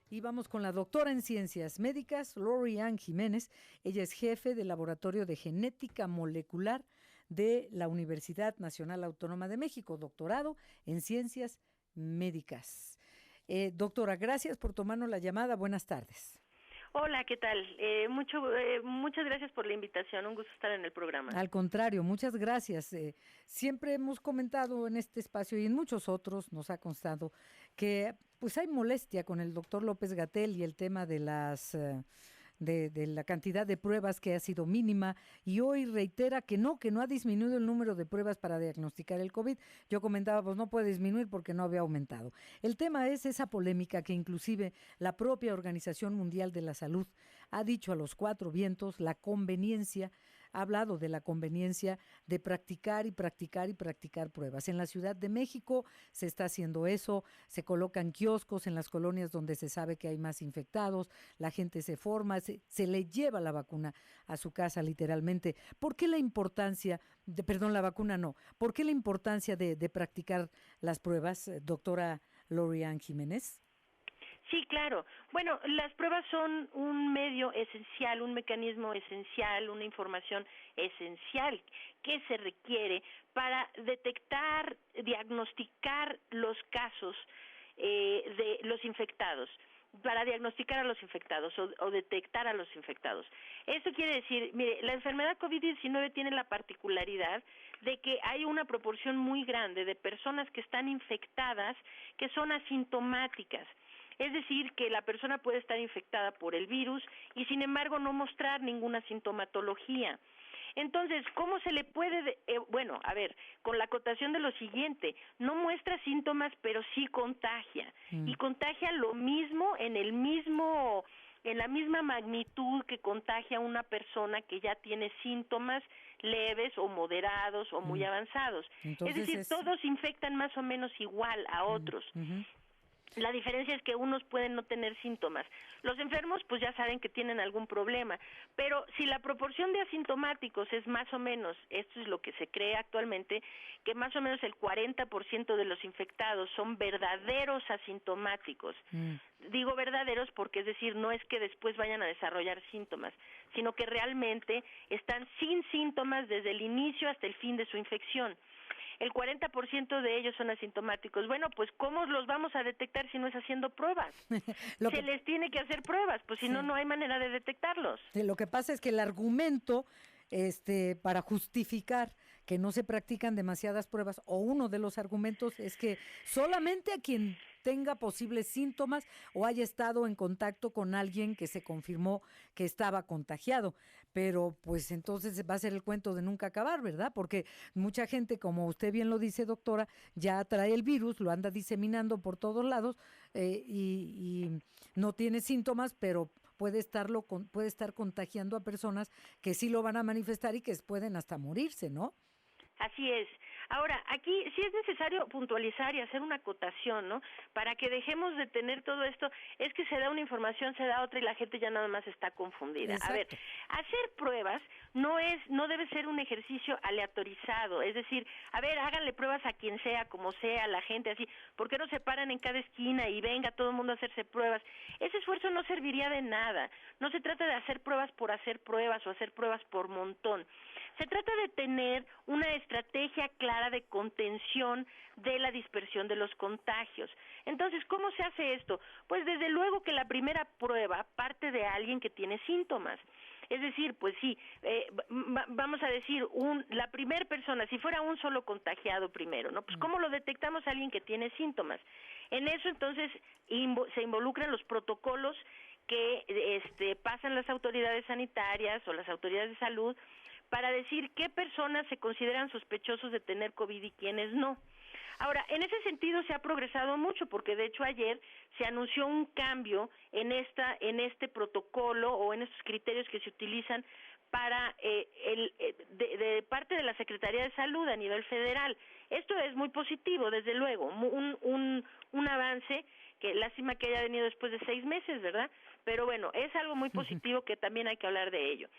Y vamos con la doctora en ciencias médicas, Lori Ann Jiménez. Ella es jefe del Laboratorio de Genética Molecular de la Universidad Nacional Autónoma de México, doctorado en ciencias médicas. Doctora, gracias por tomarnos la llamada. Buenas tardes. Hola, ¿qué tal? Muchas gracias por la invitación, un gusto estar en el programa. Al contrario, muchas gracias. Siempre hemos comentado en este espacio y en muchos otros, nos ha constado que pues hay molestia con el doctor López-Gatell y el tema de las de la cantidad de pruebas que ha sido mínima, y hoy reitera que no ha disminuido el número de pruebas para diagnosticar el COVID. Yo comentaba, pues no puede disminuir porque no había aumentado. El tema es esa polémica que inclusive la propia Organización Mundial de la Salud ha dicho a los cuatro vientos la conveniencia, ha hablado de la conveniencia de practicar pruebas. En la Ciudad de México se está haciendo eso, se colocan kioscos en las colonias donde se sabe que hay más infectados, la gente se forma, se le lleva la vacuna a su casa literalmente. ¿Por qué la importancia, la vacuna no, por qué la importancia de practicar las pruebas, doctora Lori Ann Jiménez? Sí, claro. Bueno, las pruebas son un medio esencial, un mecanismo esencial, una información esencial que se requiere para detectar, diagnosticar los casos de los infectados, para diagnosticar a los infectados o detectar a los infectados. Eso quiere decir, mire, la enfermedad COVID-19 tiene la particularidad de que hay una proporción muy grande de personas que están infectadas que son asintomáticas. Es decir, que la persona puede estar infectada por el virus y sin embargo no mostrar ninguna sintomatología. Entonces, ¿cómo se le puede...? Con la acotación de lo siguiente, no muestra síntomas, pero sí contagia. Y contagia lo mismo en la misma magnitud que contagia una persona que ya tiene síntomas leves o moderados o muy avanzados. Entonces es decir, todos infectan más o menos igual a otros. La diferencia es que unos pueden no tener síntomas. Los enfermos pues ya saben que tienen algún problema, pero si la proporción de asintomáticos es más o menos, esto es lo que se cree actualmente, que más o menos el 40% de los infectados son verdaderos asintomáticos. Digo verdaderos porque, es decir, no es que después vayan a desarrollar síntomas, sino que realmente están sin síntomas desde el inicio hasta el fin de su infección. El 40% de ellos son asintomáticos. Bueno, pues ¿cómo los vamos a detectar si no es haciendo pruebas? Les tiene que hacer pruebas, pues si no, no hay manera de detectarlos. Lo que pasa es que el argumento para justificar que no se practican demasiadas pruebas, o uno de los argumentos es que solamente a quien tenga posibles síntomas o haya estado en contacto con alguien que se confirmó que estaba contagiado, pero pues entonces va a ser el cuento de nunca acabar, ¿verdad? Porque mucha gente, como usted bien lo dice, doctora, ya trae el virus, lo anda diseminando por todos lados y no tiene síntomas, pero puede estar contagiando a personas que sí lo van a manifestar y que pueden hasta morirse, ¿no? Así es. Ahora, aquí sí es necesario puntualizar y hacer una acotación, ¿no? Para que dejemos de tener todo esto, es que se da una información, se da otra y la gente ya nada más está confundida. Exacto. A ver, hacer pruebas no debe ser un ejercicio aleatorizado, es decir, a ver, háganle pruebas a quien sea, como sea, la gente así, ¿por qué no se paran en cada esquina y venga todo el mundo a hacerse pruebas? Ese esfuerzo no serviría de nada. No se trata de hacer pruebas por hacer pruebas o hacer pruebas por montón. Se trata de tener una estrategia clara de contención de la dispersión de los contagios. Entonces, ¿cómo se hace esto? Pues desde luego que la primera prueba parte de alguien que tiene síntomas. Es decir, pues sí, vamos a decir, la primera persona, si fuera un solo contagiado primero, ¿no? Pues ¿cómo lo detectamos a alguien que tiene síntomas? En eso entonces se involucran los protocolos que pasan las autoridades sanitarias o las autoridades de salud para decir qué personas se consideran sospechosos de tener COVID y quiénes no. Ahora, en ese sentido se ha progresado mucho, porque de hecho ayer se anunció un cambio en este protocolo o en estos criterios que se utilizan para de parte de la Secretaría de Salud a nivel federal. Esto es muy positivo, desde luego, un avance que lástima que haya venido después de 6 meses, ¿verdad? Pero bueno, es algo muy positivo que también hay que hablar de ello.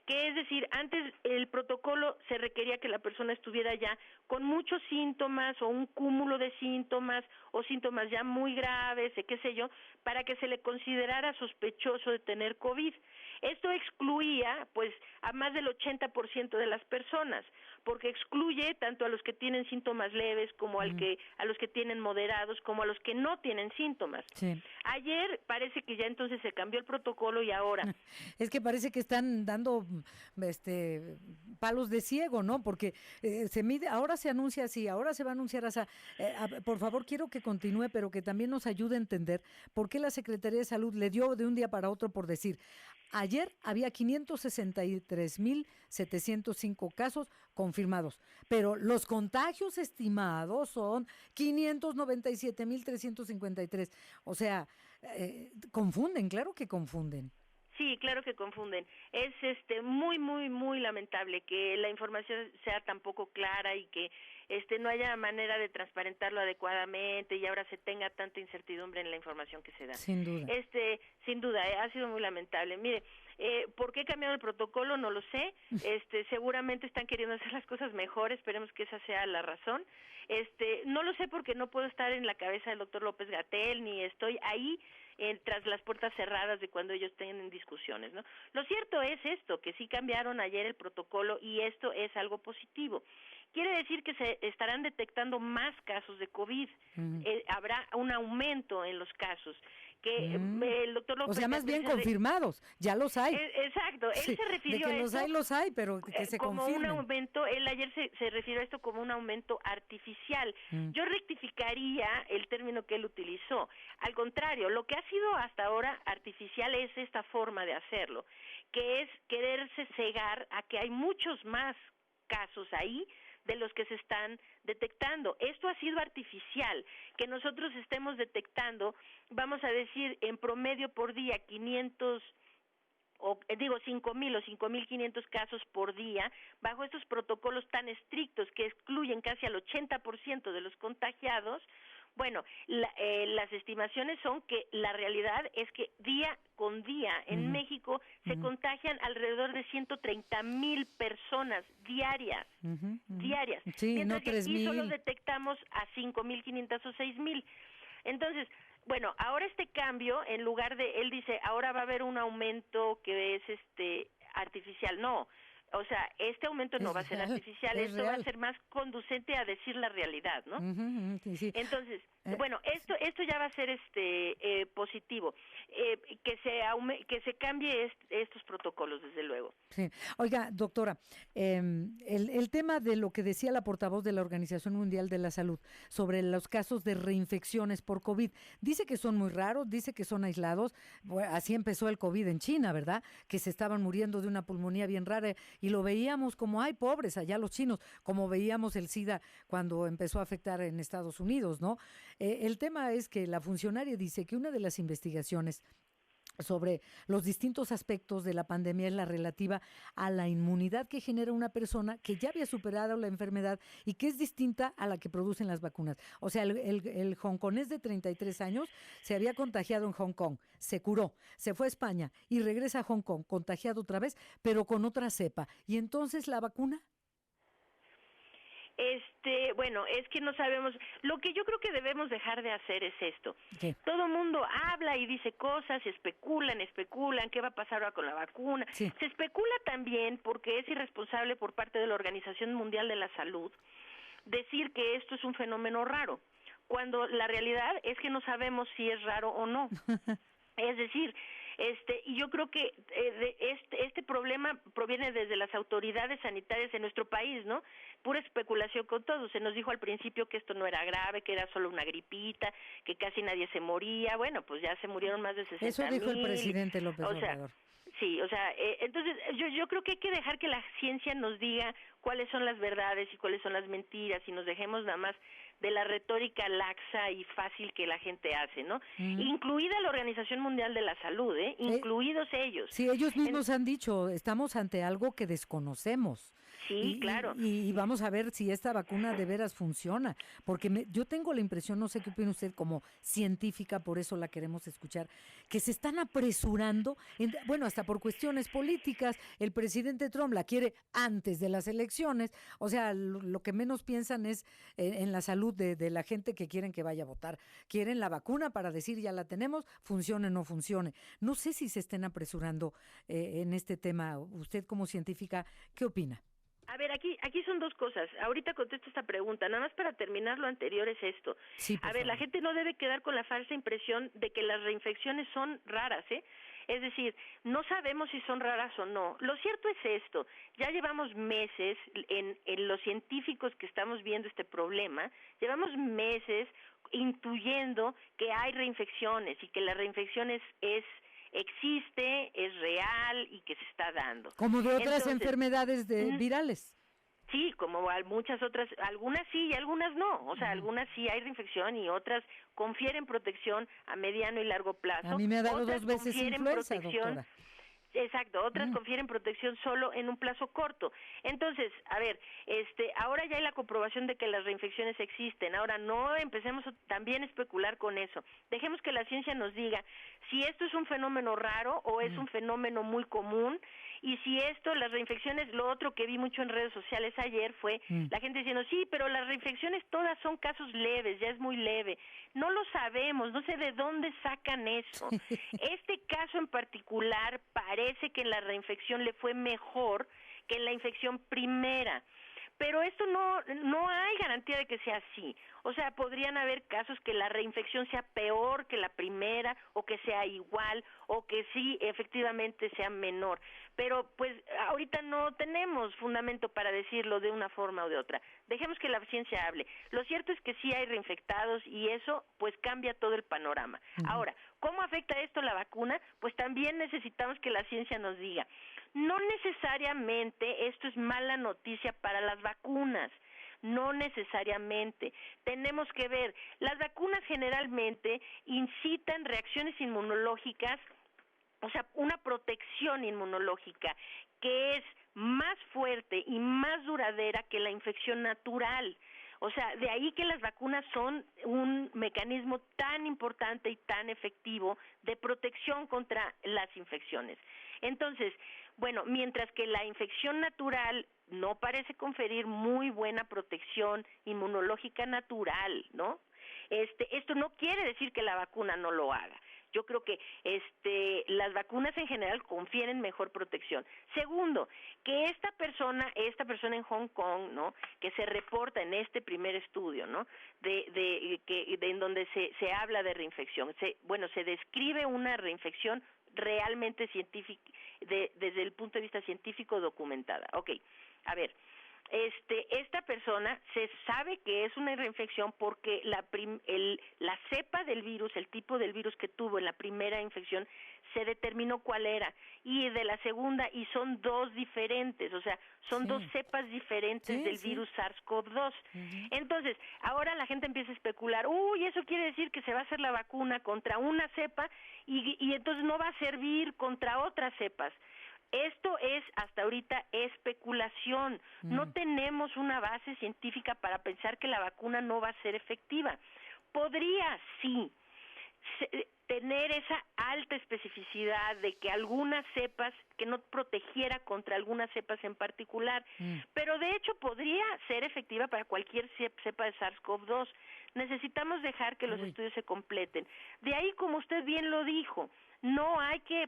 que es decir, antes el protocolo se requería que la persona estuviera ya con muchos síntomas o un cúmulo de síntomas o síntomas ya muy graves, qué sé yo, para que se le considerara sospechoso de tener COVID. Esto excluía, pues, a más del 80% de las personas, porque excluye tanto a los que tienen síntomas leves como a los que tienen moderados, como a los que no tienen síntomas. Sí. Ayer parece que ya entonces se cambió el protocolo y ahora... Es que parece que están dando palos de ciego, ¿no? Porque se mide, ahora se anuncia así, ahora se va a anunciar así. Por favor, quiero que continúe, pero que también nos ayude a entender por qué la Secretaría de Salud le dio de un día para otro por decir, ayer había 563,705 casos confirmados, pero los contagios estimados son 597,353. O sea, confunden, claro que confunden. Sí, claro que confunden. Es muy muy lamentable que la información sea tan poco clara y que no haya manera de transparentarlo adecuadamente y ahora se tenga tanta incertidumbre en la información que se da. Sin duda. Sin duda, ha sido muy lamentable. Mire, ¿por qué cambiaron el protocolo? No lo sé. Seguramente están queriendo hacer las cosas mejor, esperemos que esa sea la razón. No lo sé porque no puedo estar en la cabeza del doctor López-Gatell, ni estoy ahí tras las puertas cerradas de cuando ellos tienen discusiones, ¿no? Lo cierto es esto, que sí cambiaron ayer el protocolo y esto es algo positivo. Quiere decir que se estarán detectando más casos de COVID, habrá un aumento en los casos, que el doctor López... O sea, más bien confirmados, ya los hay. Exacto, él se refirió de que a esto... los hay, pero que se como confirmen. un aumento, él ayer se refirió a esto como un aumento artificial. Yo rectificaría el término que él utilizó. Al contrario, lo que ha sido hasta ahora artificial es esta forma de hacerlo, que es quererse cegar a que hay muchos más casos ahí de los que se están detectando. Esto ha sido artificial, que nosotros estemos detectando, vamos a decir, en promedio por día 500 5,000 o 5,500 casos por día, bajo estos protocolos tan estrictos que excluyen casi al 80% de los contagiados. Bueno, las estimaciones son que la realidad es que día con día en México se contagian alrededor de 130,000 personas diarias, diarias. Sí, mientras no que aquí 3,000. solo detectamos a 5,500 o 6,000. Entonces, bueno, ahora este cambio, en lugar de, él dice, ahora va a haber un aumento que es artificial. No, o sea, este aumento no va a ser artificial, esto real. va a ser más conducente a decir la realidad, ¿no? Sí. Entonces, bueno, esto ya va a ser positivo, que se cambie estos protocolos, desde luego. Sí. Oiga, doctora, el tema de lo que decía la portavoz de la Organización Mundial de la Salud sobre los casos de reinfecciones por COVID, dice que son muy raros, dice que son aislados. Bueno, así empezó el COVID en China, ¿verdad? Que se estaban muriendo de una pulmonía bien rara y lo veíamos como, ay, pobres, allá los chinos, como veíamos el SIDA cuando empezó a afectar en Estados Unidos, ¿no? El tema es que la funcionaria dice que una de las investigaciones sobre los distintos aspectos de la pandemia es la relativa a la inmunidad que genera una persona que ya había superado la enfermedad y que es distinta a la que producen las vacunas. O sea, el hongkonés de 33 años se había contagiado en Hong Kong, se curó, se fue a España y regresa a Hong Kong contagiado otra vez, pero con otra cepa. ¿Y entonces la vacuna? Bueno, es que no sabemos. Lo que yo creo que debemos dejar de hacer es esto. ¿Qué? Todo mundo habla y dice cosas, especulan, qué va a pasar ahora con la vacuna. Sí. Se especula también porque es irresponsable por parte de la Organización Mundial de la Salud decir que esto es un fenómeno raro, cuando la realidad es que no sabemos si es raro o no. Es decir, y yo creo que este problema proviene desde las autoridades sanitarias de nuestro país, ¿no? Pura especulación con todo. Se nos dijo al principio que esto no era grave, que era solo una gripita, que casi nadie se moría. Bueno, pues ya se murieron más de 60,000. Eso dijo el presidente López Obrador. Sí, o sea, entonces yo creo que hay que dejar que la ciencia nos diga cuáles son las verdades y cuáles son las mentiras y nos dejemos nada más de la retórica laxa y fácil que la gente hace, ¿no? Incluida la Organización Mundial de la Salud, incluidos ellos. Sí, ellos mismos han dicho, estamos ante algo que desconocemos. Sí, claro. Y vamos a ver si esta vacuna de veras funciona, porque yo tengo la impresión, no sé qué opina usted como científica, por eso la queremos escuchar, que se están apresurando, bueno, hasta por cuestiones políticas, el presidente Trump la quiere antes de las elecciones, o sea, lo que menos piensan es en la salud de la gente que quieren que vaya a votar, quieren la vacuna para decir ya la tenemos, funcione o no funcione. No sé si se estén apresurando en este tema. Usted como científica, ¿qué opina? A ver, aquí son dos cosas. Ahorita contesto esta pregunta. Nada más para terminar lo anterior es esto. Sí, por A ver, favor. la gente no debe quedar con la falsa impresión de que las reinfecciones son raras, ¿eh? Es decir, no sabemos si son raras o no. Lo cierto es esto. Ya llevamos meses, en los científicos que estamos viendo este problema, llevamos meses intuyendo que hay reinfecciones y que la reinfección existe, es real y que se está dando. Como de otras enfermedades virales. Sí, como muchas otras, algunas sí y algunas no. O sea, algunas sí hay reinfección y otras confieren protección a mediano y largo plazo. A mí me ha dado otras 2 veces influenza, doctora. Exacto, otras confieren protección solo en un plazo corto. Entonces, a ver, ahora ya hay la comprobación de que las reinfecciones existen. Ahora no empecemos también a especular con eso. Dejemos que la ciencia nos diga si esto es un fenómeno raro o es un fenómeno muy común. Y si las reinfecciones, lo otro que vi mucho en redes sociales ayer fue la gente diciendo, sí, pero las reinfecciones todas son casos leves, ya es muy leve. No lo sabemos, no sé de dónde sacan eso. Este caso en particular parece que en la reinfección le fue mejor que en la infección primera. Pero esto no hay garantía de que sea así. O sea, podrían haber casos que la reinfección sea peor que la primera, o que sea igual, o que sí, efectivamente sea menor. Pero pues ahorita no tenemos fundamento para decirlo de una forma o de otra. Dejemos que la ciencia hable. Lo cierto es que sí hay reinfectados y eso pues cambia todo el panorama. Ahora, ¿cómo afecta esto la vacuna? Pues también necesitamos que la ciencia nos diga. No necesariamente esto es mala noticia para las vacunas, no necesariamente. Tenemos que ver, las vacunas generalmente incitan reacciones inmunológicas, o sea, una protección inmunológica que es más fuerte y más duradera que la infección natural. O sea, de ahí que las vacunas son un mecanismo tan importante y tan efectivo de protección contra las infecciones. Entonces, bueno, mientras que la infección natural no parece conferir muy buena protección inmunológica natural, ¿no? Esto no quiere decir que la vacuna no lo haga. Yo creo que las vacunas en general confieren mejor protección. Segundo, que esta persona en Hong Kong, ¿no?, que se reporta en este primer estudio, ¿no?, en donde se habla de reinfección. Se describe una reinfección realmente científica, desde el punto de vista científico documentada. Okay. A ver, esta persona se sabe que es una reinfección porque la cepa del virus, el tipo del virus que tuvo en la primera infección, se determinó cuál era, y de la segunda, y son dos diferentes, o sea, son dos cepas diferentes del virus SARS-CoV-2. Entonces, ahora la gente empieza a especular, eso quiere decir que se va a hacer la vacuna contra una cepa y entonces no va a servir contra otras cepas. Esto es hasta ahorita especulación. No tenemos una base científica para pensar que la vacuna no va a ser efectiva. Podría, sí, tener esa alta especificidad de que algunas cepas, que no protegiera contra algunas cepas en particular, pero de hecho podría ser efectiva para cualquier cepa de SARS-CoV-2. Necesitamos dejar que los estudios se completen. De ahí, como usted bien lo dijo, no hay que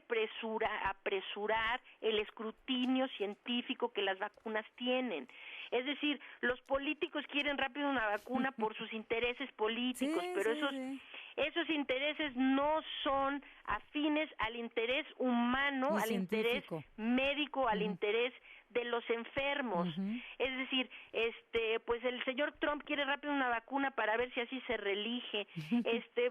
apresurar el escrutinio científico que las vacunas tienen. Es decir, los políticos quieren rápido una vacuna por sus intereses políticos, pero esos intereses no son afines al interés humano, al interés médico, al interés de los enfermos. Es decir, pues el señor Trump quiere rápido una vacuna para ver si así se reelige.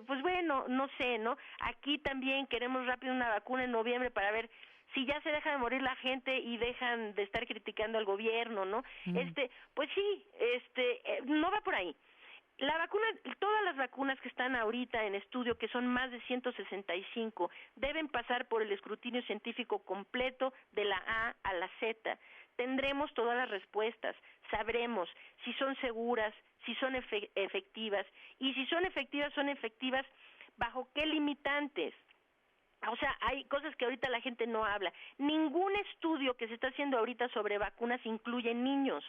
Pues bueno, no sé, ¿no? Aquí también queremos rápido una vacuna en noviembre para ver si ya se deja de morir la gente y dejan de estar criticando al gobierno, ¿no? Pues sí, no va por ahí. La vacuna, todas las vacunas que están ahorita en estudio, que son más de 165, deben pasar por el escrutinio científico completo de la A a la Z. tendremos todas las respuestas, sabremos si son seguras, si son efectivas, y si son efectivas, ¿bajo qué limitantes? O sea, hay cosas que ahorita la gente no habla. Ningún estudio que se está haciendo ahorita sobre vacunas incluye niños.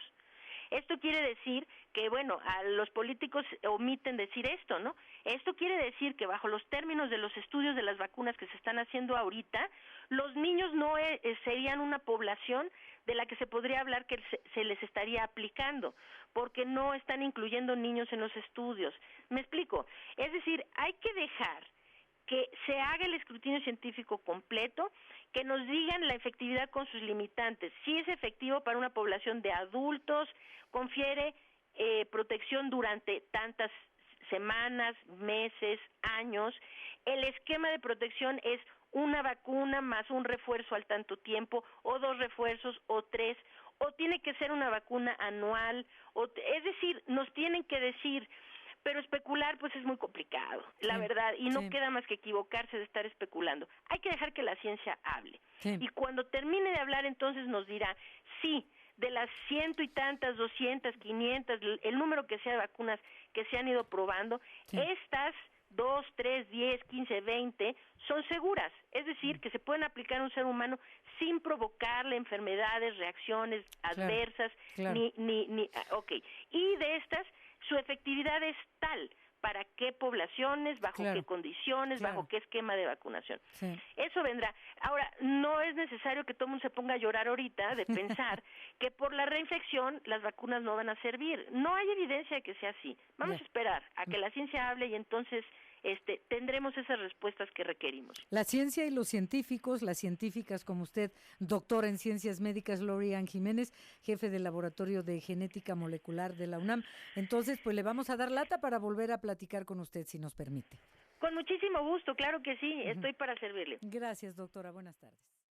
Esto quiere decir que, bueno, a los políticos omiten decir esto, ¿no? Esto quiere decir que bajo los términos de los estudios de las vacunas que se están haciendo ahorita, los niños no serían una población de la que se podría hablar que se les estaría aplicando, porque no están incluyendo niños en los estudios. ¿Me explico? Es decir, hay que dejar que se haga el escrutinio científico completo, que nos digan la efectividad con sus limitantes. Si es efectivo para una población de adultos, confiere protección durante tantas semanas, meses, años. El esquema de protección es una vacuna más un refuerzo al tanto tiempo, o 2 refuerzos, o 3, o tiene que ser una vacuna anual, es decir, nos tienen que decir. Pero especular pues es muy complicado, la verdad, y no queda más que equivocarse de estar especulando. Hay que dejar que la ciencia hable. Y cuando termine de hablar, entonces nos dirá, sí, de las 100 y tantas, 200, 500, el número que sea de vacunas que se han ido probando, estas 2, 3, 10, 15, 20 son seguras, es decir, que se pueden aplicar a un ser humano sin provocarle enfermedades, reacciones adversas, y de estas su efectividad es tal, para qué poblaciones, bajo qué condiciones, bajo qué esquema de vacunación. Eso vendrá. Ahora, no es necesario que todo el mundo se ponga a llorar ahorita de pensar que por la reinfección las vacunas no van a servir. No hay evidencia de que sea así. Vamos a esperar a que la ciencia hable y entonces tendremos esas respuestas que requerimos. La ciencia y los científicos, las científicas como usted, doctora en ciencias médicas, Lori-Ann Jiménez, jefe del Laboratorio de Genética Molecular de la UNAM. Entonces, pues le vamos a dar lata para volver a platicar con usted, si nos permite. Con muchísimo gusto, claro que sí, estoy para servirle. Gracias, doctora. Buenas tardes.